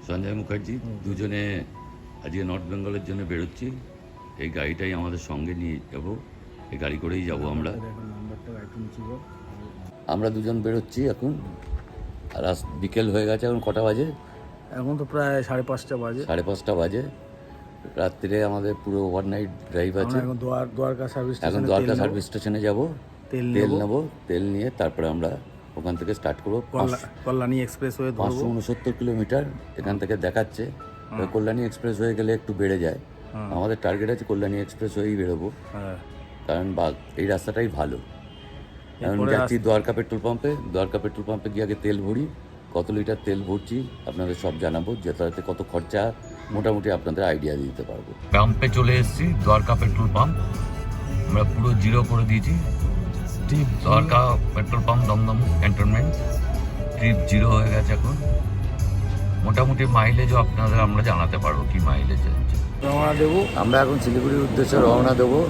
সঞ্জয় মুখার্জি। দুজনে আজকে নর্থ বেঙ্গলের জন্য বেরোচ্ছি। এই গাড়িটাই আমাদের সঙ্গে নিয়ে যাব, এই গাড়ি করেই যাব আমরা। আমরা দুজন বেরোচ্ছি এখন। আর বিকেল হয়ে গেছে, এখন কটা বাজে? এখন তো প্রায় 5:30 বাজে। 5:30 বাজে। রাত্রিরে আমাদের পুরো ওভারনাইট ড্রাইভ আছে। এখন দ্বারকা সার্ভিস স্টেশনে যাব, তেল নেব। তেল নিয়ে তারপরে আমরা ওখান থেকে স্টার্ট করবো। কল্যাণী এক্সপ্রেস হয়ে 569 কিলোমিটার এখান থেকে দেখাচ্ছে। কল্যাণী এক্সপ্রেস হয়ে গেলে একটু বেড়ে যায়। আমাদের টার্গেট আছে কল্যাণী এক্সপ্রেস হয়েই বেরোবো, কারণ এই রাস্তাটাই ভালো। কারণ যাচ্ছি দ্বারকা পেট্রোল পাম্পে গিয়ে আগে তেল ভরি। কত লিটার তেল ভরছি আপনাদের সব জানাবো, যেটাতে কত খরচা মোটামুটি আপনাদের আইডিয়া দিতে পারবো। পাম্পে চলে এসেছি, দ্বারকা পেট্রোল পাম্প। আমরা পুরো জিরো করে দিয়েছি। Dwarka petrol pump, Dum Dum cantonment. Trip zero হয়ে গেছে এখন। মোটামুটি মাইলেজও আপনাদের আমরা জানাতে পারবো কি মাইলেজ হচ্ছে। রওনা দেবো আমরা এখন শিলিগুড়ির উদ্দেশ্যে রওনা দেবো।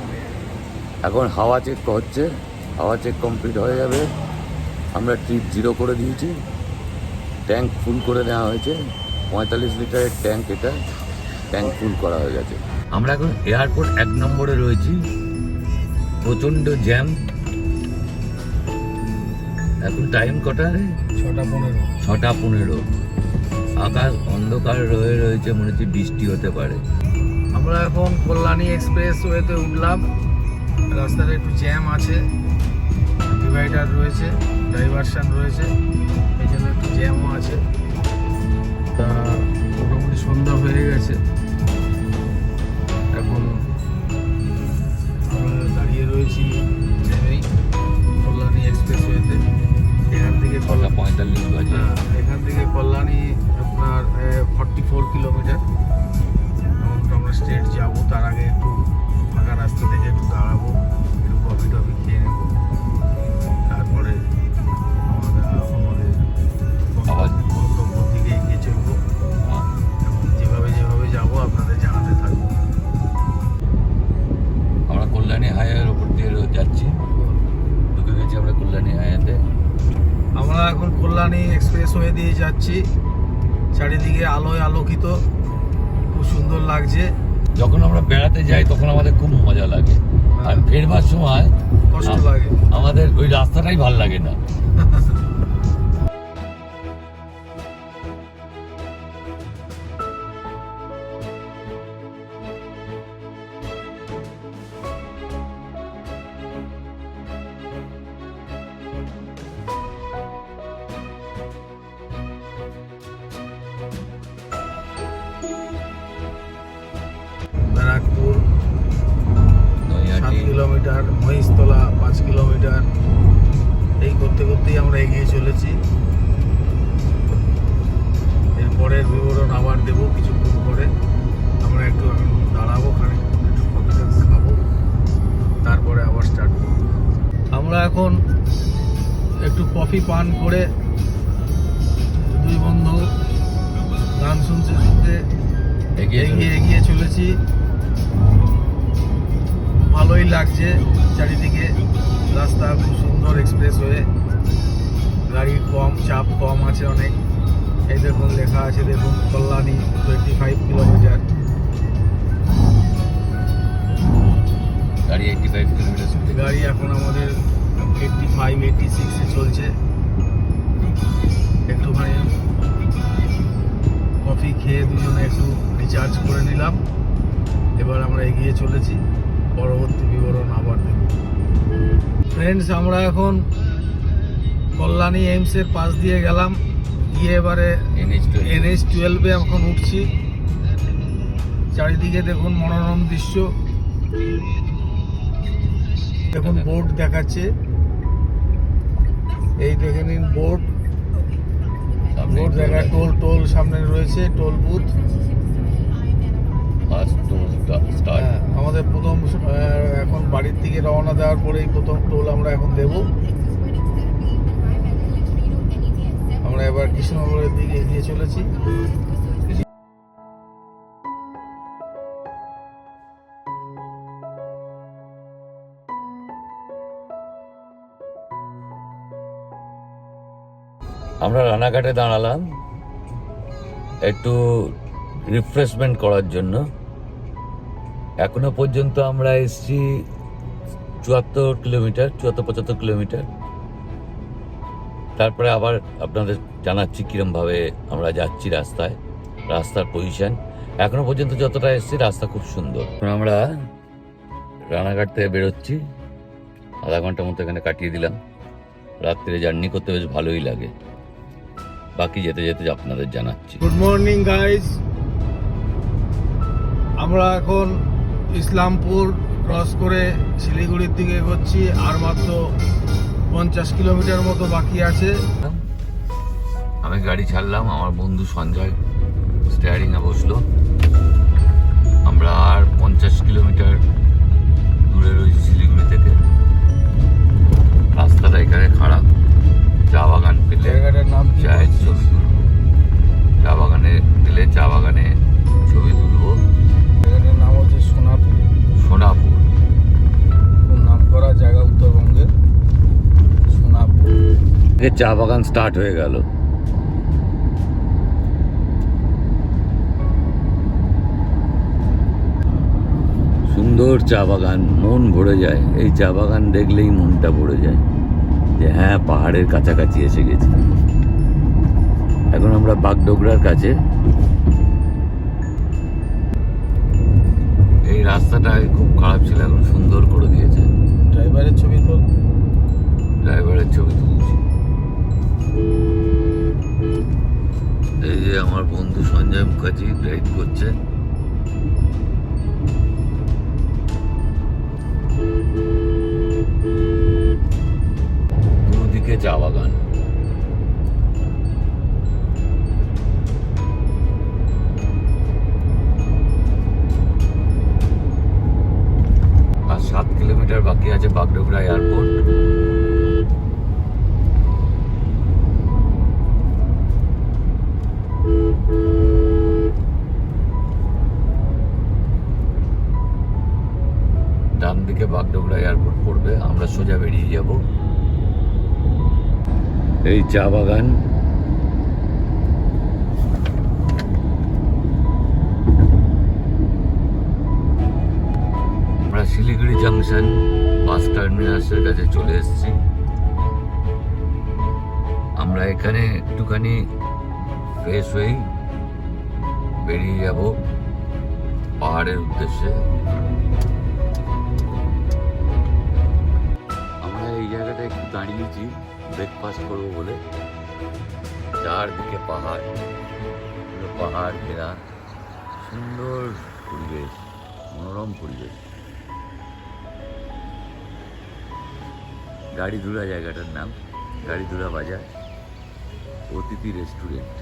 এখন হাওয়া চেক হচ্ছে, হাওয়া চেক কমপ্লিট হয়ে যাবে। আমরা ট্রিপ জিরো করে দিয়েছি, ট্যাঙ্ক ফুল করে নেওয়া হয়েছে। 45 লিটারের ট্যাঙ্ক, এটা ট্যাঙ্ক ফুল করা হয়ে গেছে। আমরা এখন এয়ারপোর্ট 1 নম্বরে রয়েছি। প্রচণ্ড জ্যাম। এখন টাইম কটা? 6:15। আকাশ অন্ধকার রয়েছে, মনে হচ্ছে বৃষ্টি হতে পারে। আমরা এখন কল্যাণী এক্সপ্রেস ওয়েতে উঠলাম। রাস্তাটা একটু জ্যাম আছে, ডিভাইডার রয়েছে, ডাইভারশন রয়েছে, এই জন্য একটু জ্যামও আছে। তা মোটামুটি সন্ধ্যা হয়ে গেছে। এখন আমরা দাঁড়িয়ে রয়েছি জ্যামেই কল্যাণী এক্সপ্রেস ওয়েতে। এখান থেকে 45 বাজে। এখান থেকে কল্যাণী আপনার 44 কিলোমিটার। আমরা স্ট্রেট যাবো, তার আগে একটু ফাঁকা রাস্তা থেকে একটু দাঁড়াবো, একটু কফি টফি খেয়ে নেবো, তারপরে আমাদের গন্তব্যের দিকে এগিয়ে চলবো। এবং যেভাবে যাবো আপনাদের জানাতে থাকবো। আমরা কল্যাণী হাইওয়ের ওপর দিয়ে যাচ্ছি, ঢুকে গেছি আমরা কল্যাণী হাইওয়েতে। আমরা এখন কল্যাণী এক্সপ্রেস ওয়ে দিয়ে যাচ্ছি। চারিদিকে আলোয় আলোকিত, খুব সুন্দর লাগছে। যখন আমরা বেড়াতে যাই তখন আমাদের খুব মজা লাগে, আর ফেরবার সময় কষ্ট লাগে। আমাদের ওই রাস্তাটাই ভালো লাগে না। ব্যারাকপুর 7 কিলোমিটার, মহিষতলা 5 কিলোমিটার, এই করতে করতেই আমরা এগিয়ে চলেছি। এরপরের বিবরণ আবার দেবো কিছুক্ষণ পরে। আমরা একটু দাঁড়াবো, একটু কফি খাবো, তারপরে আবার স্টার্ট করবো। আমরা এখন একটু কফি পান করে দুই বন্ধু গান শুনতে শুনতে এগিয়ে চলেছি। ভালোই লাগছে চারিদিকে, রাস্তা খুব সুন্দর, এক্সপ্রেস হয়ে গাড়ি কম, চাপ কম আছে অনেক। এই দেখুন লেখা আছে, দেখুন কল্যাণী 25 কিলোমিটার। গাড়ি 85 কিলোমিটার। গাড়ি এখন আমাদের 85-86-এ চলছে। একটুখানি কফি খেয়ে দুজনে একটু রিচার্জ করে নিলাম। এবার আমরা এগিয়ে চলেছি, পরবর্তী বিবরণ আবার দেব। ফ্রেন্ডস, আমরা এখন কল্যাণী এইমসের পাশ দিয়ে গেলাম, গিয়ে এবারে NH-12-এ এখন উঠছি। চারিদিকে দেখুন মনোরম দৃশ্য, দেখুন বোর্ড দেখাচ্ছে, এই দেখে নিন বোর্ড জায়গায় টোল সামনে রয়েছে, টোল বুথ। আমাদের প্রথম, এখন বাড়ির দিকে রওনা দেওয়ার পরেই প্রথম টোল আমরা এখন দেব। আমরা এবার কৃষ্ণনগরের দিকে এগিয়ে চলেছি। আমরা রানাঘাটে দাঁড়ালাম। একটু রিফ্রেশমেন্ট করার জন্য। এখনো পর্যন্ত আমরা এসেছি 74-75 কিলোমিটার। তারপরে আবার আপনাদের জানাচ্ছি কিরমভাবে আমরা যাচ্ছি রাস্তার পজিশন। এখনো পর্যন্ত যতটা এসেছি রাস্তা খুব সুন্দর। এখন আমরা রানাঘাট থেকে বেরোচ্ছি, আধা ঘন্টার মতো এখানে কাটিয়ে দিলাম। রাত্রে জার্নি করতে বেশ ভালোই লাগে। বাকি যেতে যেতে আপনাদের জানাচ্ছি। গুড মর্নিং গাইস, আমরা এখন ইসলামপুর ক্রস করে শিলিগুড়ির দিকে এগোচ্ছি। আর মাত্র 50 কিলোমিটার মতো বাকি আছে। আমি গাড়ি ছাড়লাম, আমার বন্ধু সঞ্জয় স্টিয়ারিংয়ে বসলো। আমরা আর 50 কিলোমিটার দূরে রয়েছি শিলিগুড়ি থেকে। রাস্তাটা এখানে খারাপ, চা বাগান পেলে জায়গাটার নাম কি? চায়ের ছবি তুলবো। চা বাগানে পেলে চা বাগানে ছবি তুলবো। জায়গাটার নাম হচ্ছে সোনাপুর। সোনাপুর খুব নাম করা জায়গা উত্তরবঙ্গের, সোনাপুর। চা বাগান স্টার্ট হয়ে গেল। সুন্দর চা বাগান, মন ভরে যায়। এই চা বাগান দেখলেই মনটা ভরে যায় যে হ্যাঁ, পাহাড়ের কাছাকাছি এসে গেছি। এখন আমরা বাগডোগরার কাছে। এই রাস্তাটা খুব খারাপ ছিল, এখন সুন্দর করে দিয়েছে। ড্রাইভারের ছবি তো, ড্রাইভারের ছবি তুলছি। এই যে আমার বন্ধু সঞ্জয় মুখার্জি ড্রাইভ করছে। দুদিকে চা বাগান। আর 7 কিলোমিটার বাকি আছে বাগডোগরা এয়ারপোর্ট। ডান দিকে বাগডোগরা এয়ারপোর্ট পড়বে, আমরা সোজা বেরিয়ে যাব। এই চা বাগান। আমরা শিলিগুড়ি জাংশন বাস টার্মিনাসের কাছে চলে এসেছি। আমরা এখানে একটুখানি ফ্রেশ হয়েই বেরিয়ে যাব পাহাড়ের উদ্দেশ্যে। আমরা এই জায়গাটা একটু দাঁড়িয়েছি ব্রেকফাস্ট করবো বলে। চারদিকে পাহাড়, পাহাড় ঘেরা সুন্দর পরিবেশ, মনোরম পরিবেশ। গাড়িধুরা জায়গাটার নাম, গাড়িধুরা বাজার, অতিথি রেস্টুরেন্ট।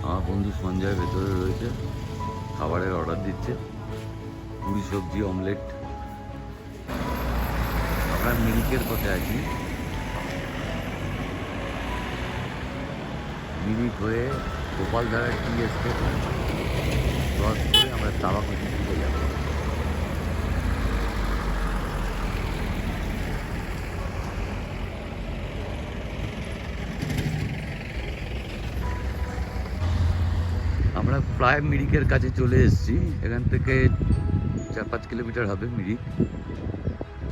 আমার বন্ধু সঞ্জয় ভেতরে রয়েছে, খাবারের অর্ডার দিচ্ছে। পুরি, সবজি, অমলেট। আমরা মিরিকের কথা আছি। মিরিক হয়ে গোপালধারা টি এস্টেট ক্রস করে আমরা তাবাকুচির দিকে যাব। আমরা প্রায় মিরিকের কাছে চলে এসেছি। এখান থেকে 4-5 কিলোমিটার হবে মিরিক।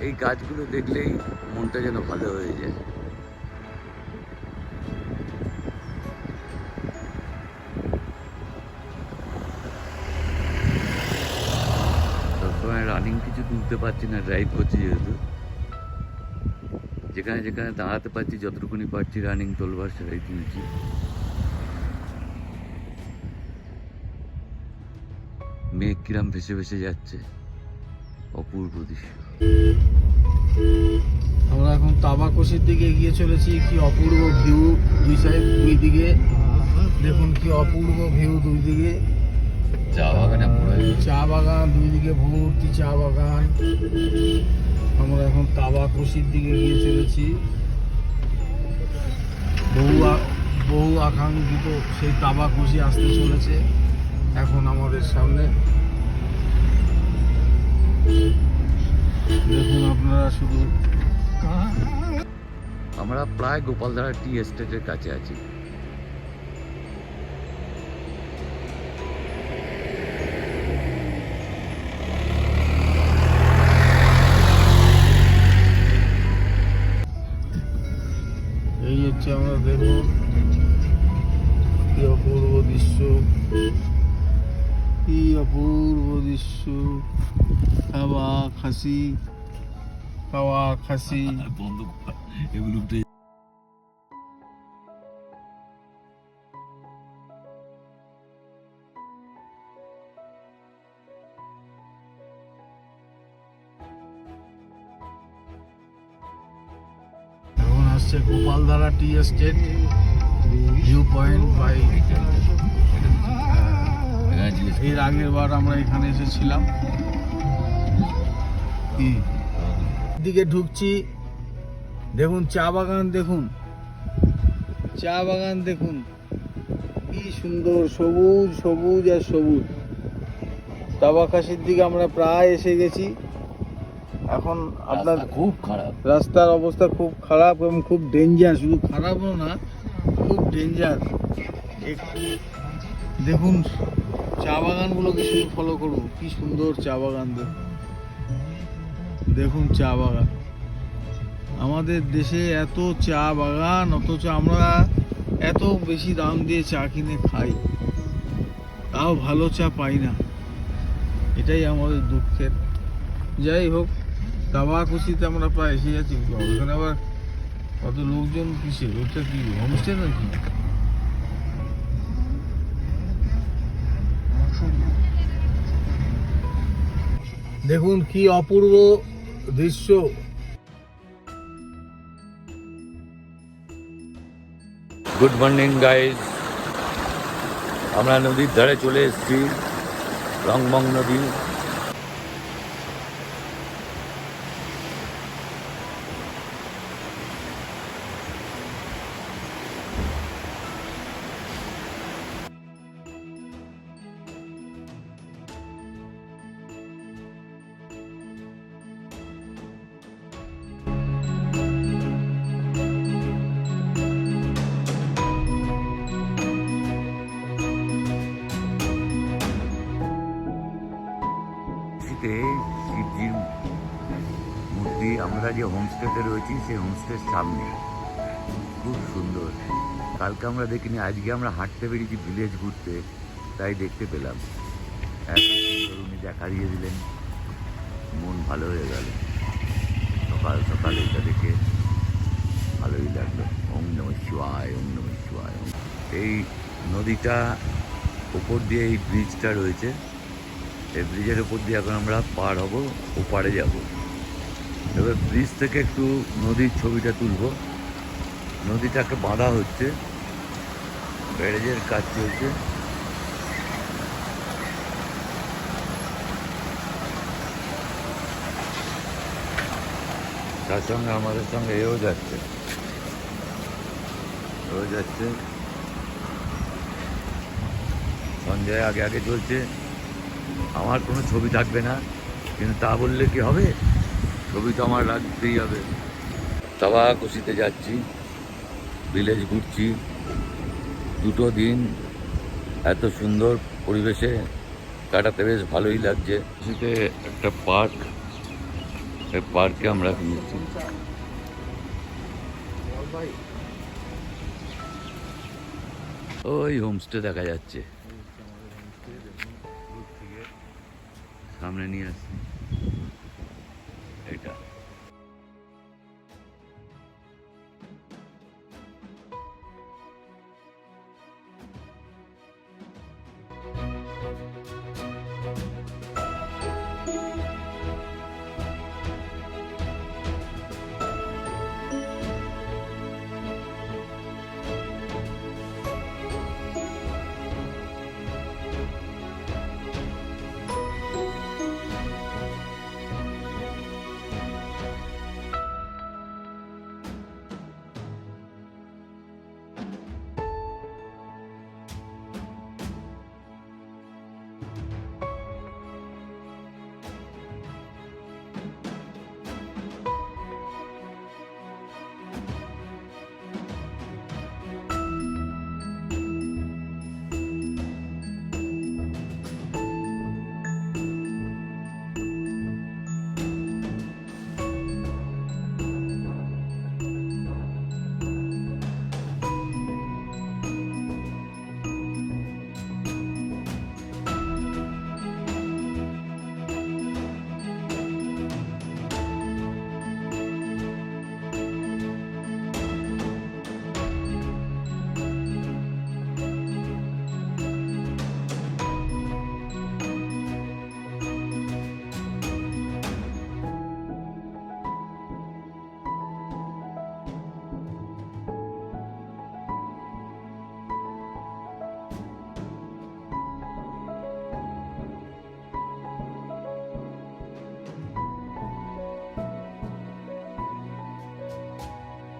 এই গাছগুলো দেখলেই মনটা যেন ভালো হয়ে যায়। সবসময় রানিং কিছু তুলতে পারছি না, ড্রাইভ করছি যেহেতু। যেখানে যেখানে দাঁড়াতে পারছি, যতটুকুনি পারছি রানিং তোলবার সেটাই তুলছি। মেঘ কিরাম ভেসে ভেসে যাচ্ছে, অপূর্ব দৃশ্য। আমরা এখন তাবাকুচির দিকে এগিয়ে চলেছি। কি অপূর্ব ভিউ, দুই দিকে দেখুন, কি অপূর্ব ভিউ। দুই দিকে চা বাগানে চা বাগান, দুই দিকে ভর্তি চা বাগান। আমরা এখন তাবাকুচির দিকে এগিয়ে চলেছি। বহু আকাঙ্ক্ষিত সেই তাবাকুচি আসতে চলেছে এখন আমাদের সামনে। দেখুন আপনারা শুধু। আমরা প্রায় গোপালধারা টি এস্টেটের কাছে আছি। এই হচ্ছে আমরা দেখুন কি অপূর্ব দৃশ্য, কি অপূর্ব দৃশ্য। খাওয়া খাসি, খাওয়া খাসি। বন্ধ এগুলো উঠে এখন আসছে Gopaldhara tea estate view point বাই। এর আগের বার আমরা এখানে এসেছিলাম। কি দিকে ঢুকছি, দেখুন চা বাগান, দেখুন চা বাগান, দেখুন কি সুন্দর সবুজ সবুজ আর সবুজ। তাবাকাশির দিকে আমরা প্রায় এসে গেছি। এখন আপনার খুব খারাপ, রাস্তার অবস্থা খুব খারাপ এবং খুব ডেঞ্জার। শুধু খারাপও না, খুব ডেঞ্জার। একটু দেখুন চা বাগানগুলোকে শুধু ফলো করবো, কি সুন্দর চা বাগান। দেখুন চা বাগান। আমাদের দেশে এত চা বাগান, অথচ আমরা এত বেশি দাম দিয়ে চা কিনে খাই, তাও ভালো চা পাই না। এটাই আমাদের দুঃখের। যাই হোক, তাবাকুচিতে আমরা প্রায় এসে যাচ্ছি। ওখানে আবার কত লোকজন, কিসে ওটা, কি হোমস্টে নাকি? দেখুন কি অপূর্ব দৃশ্য। গুড মর্নিং গাইজ, আমরা নদীর ধারে চলে এসেছি, রংবং নদী। শিবজির মূর্তি, আমরা যে হোমস্টেতে রয়েছি সেই হোমস্টের সামনে, খুব সুন্দর। কালকে আমরা দেখিনি, আজকে আমরা হাঁটতে বেরিয়েছি ভিলেজ ঘুরতে, তাই দেখতে পেলাম। এত সুন্দর উনি দেখা দিয়ে দিলেন, মন ভালো হয়ে গেল। সকাল সকাল এটা দেখে ভালোই লাগলো। ওম নমঃ শিবায়, ওম নমঃ শিবায়। এই নদীটা ওপর দিয়ে এই ব্রিজটা রয়েছে, এই ব্রিজের ওপর দিয়ে এখন আমরা পার হব, ওপারে যাব। এবার ব্রিজ থেকে একটু নদীর ছবিটা তুলব। নদীটাকে বাঁধা হচ্ছে, ব্যারেজের কাজ চলছে। তার সঙ্গে আমাদের সঙ্গে এও যাচ্ছে, সঞ্জয় আগে আগে চলছে। আমার কোনো ছবি থাকবে না, কিন্তু তা বললে কি হবে, ছবি তো আমার রাখতেই হবে। তাবাকুচিতে যাচ্ছি, ভিলেজ ঘুরছি, দুটো দিন এত সুন্দর পরিবেশে কাটাতে বেশ ভালোই লাগছে। সেতে একটা পার্ক, এই পার্কে আমরা ঘুরছি। ওই হোমস্টে দেখা যাচ্ছে, সামনে নিয়ে আসছি এটা।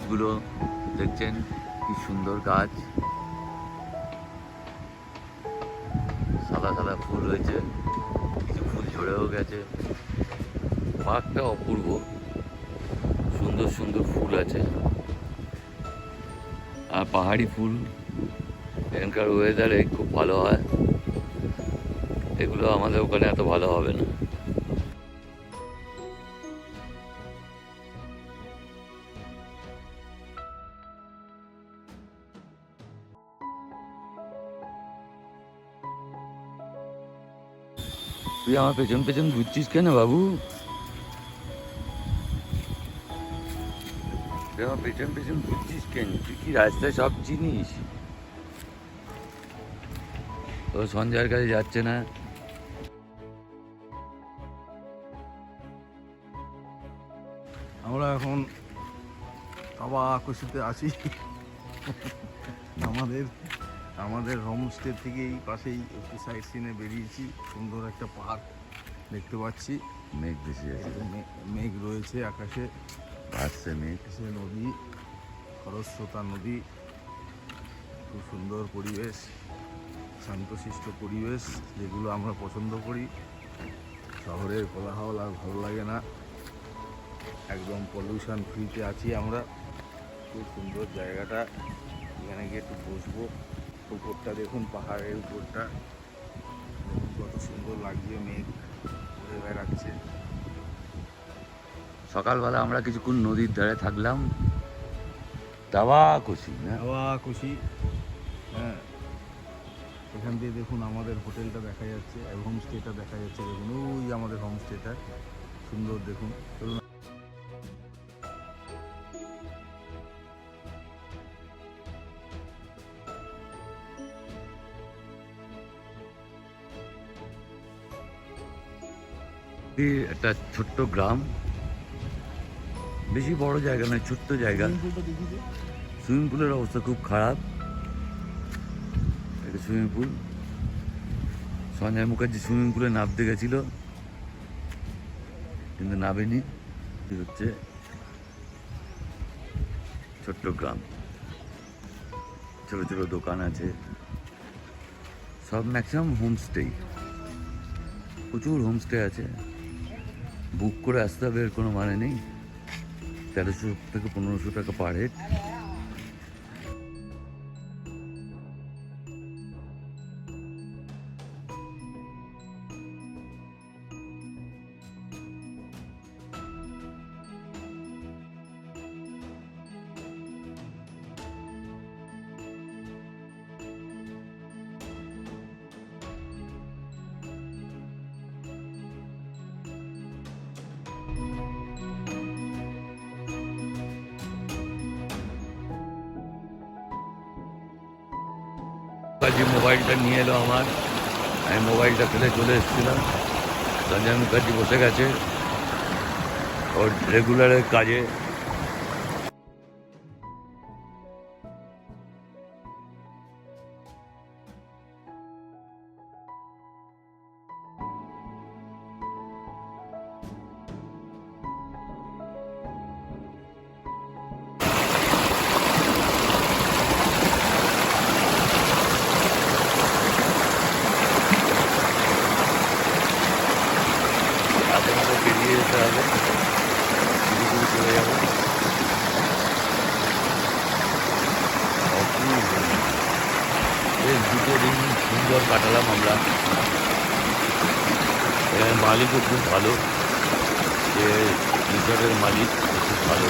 গাছগুলো দেখছেন কি সুন্দর গাছ, সাদা সাদা ফুল হয়েছে, কিছু ফুল ঝরেও গেছে। পার্কটা অপূর্ব, সুন্দর সুন্দর ফুল আছে আর পাহাড়ি ফুল। এখানকার ওয়েদারে খুব ভালো হয়, এগুলো আমাদের ওখানে এত ভালো হবে না। তুই আমার পেছন পেছন ঘুরছিস কেন বাবু? তুই আমার পেছন পেছন ঘুরছিস কেন? তুই কি রাস্তায় সব চিনিস? ও সঞ্জয়ের কাছে যাচ্ছে না। আমরা এখন কাবা আকুশিতে আছি। আমাদের হোমস্টে থেকেই পাশেই একটু সাইড সিনে বেরিয়েছি। সুন্দর একটা পার্ক দেখতে পাচ্ছি। মেঘ বেশি আছে, মেঘ রয়েছে আকাশে, ভাসছে মেঘ। সে নদী, খরস্রোতা নদী, খুব সুন্দর পরিবেশ, শান্তশিষ্ট পরিবেশ, যেগুলো আমরা পছন্দ করি। শহরের কোলাহল আর ভালো লাগে না, একদম পলিউশন ফ্রিতে আছি আমরা। খুব সুন্দর জায়গাটা, এখানে গিয়ে একটু বসবো। উপরটা দেখুন, পাহাড়ের উপরটা দেখুন কত সুন্দর লাগছে, মেঘ ঘুরে বেড়াচ্ছে। সকালবেলা আমরা কিছুক্ষণ নদীর ধারে থাকলাম, দাওয়া খুশি না? হাওয়া খুশি। হ্যাঁ, এখান দিয়ে দেখুন আমাদের হোটেলটা দেখা যাচ্ছে, হোমস্টেটা দেখা যাচ্ছে। দেখুন ওই আমাদের হোমস্টেটা সুন্দর, দেখুন। চলুন একটা ছোট্ট গ্রাম, বেশি বড় জায়গা নয়, ছোট্ট জায়গা। সুইমিং পুলের অবস্থা খুব খারাপ। একটা swimming pool, Sanjay Mukherjee swimming পুলে নামতে গেছিল কিন্তু নামেনি। হচ্ছে ছোট্ট গ্রাম, ছোট ছোট দোকান আছে, সব ম্যাক্সিমাম হোমস্টে, প্রচুর হোমস্টে আছে। বুক করে আসতে হবে এর কোনো মানে নেই। 1300 থেকে 1500 টাকা পার হেড। মুখার্জি মোবাইলটা নিয়ে এলো আমার, আমি মোবাইলটা ফেলে চলে এসেছিলাম। সঞ্জয় মুখার্জি বসে গেছে ওর রেগুলারের কাজে। বেরিয়ে যেতে হবে, শিলিগুড়ি চলে যাবো। বেশ 2 দিন সুন্দর কাটালাম আমরা। এখানে মালিকও খুব ভালো, যে রিসর্টের মালিক খুব ভালো।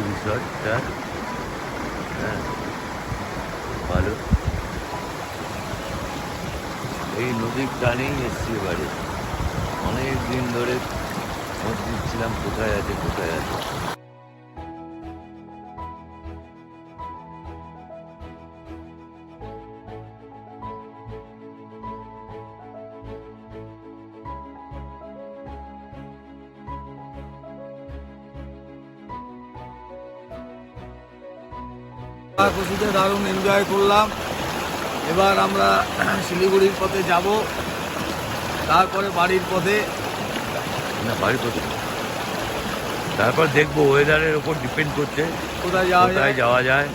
রিসর্টটা হ্যাঁ ভালো। এই নদীর টানেই এসছি এবারে, অনেক দিন ধরে খোঁজ দিচ্ছিলাম কোথায় আছে কোথায় আছে। খুশিতে দারুণ এনজয় করলাম। এবার আমরা শিলিগুড়ির পথে যাব, তারপরে বাড়ির পথে না বাড়ি কোথায়, তারপর দেখবো ওয়েদারের ওপর ডিপেন্ড করছে কোথায় যাওয়া যায় কোথায় যাওয়া যায়।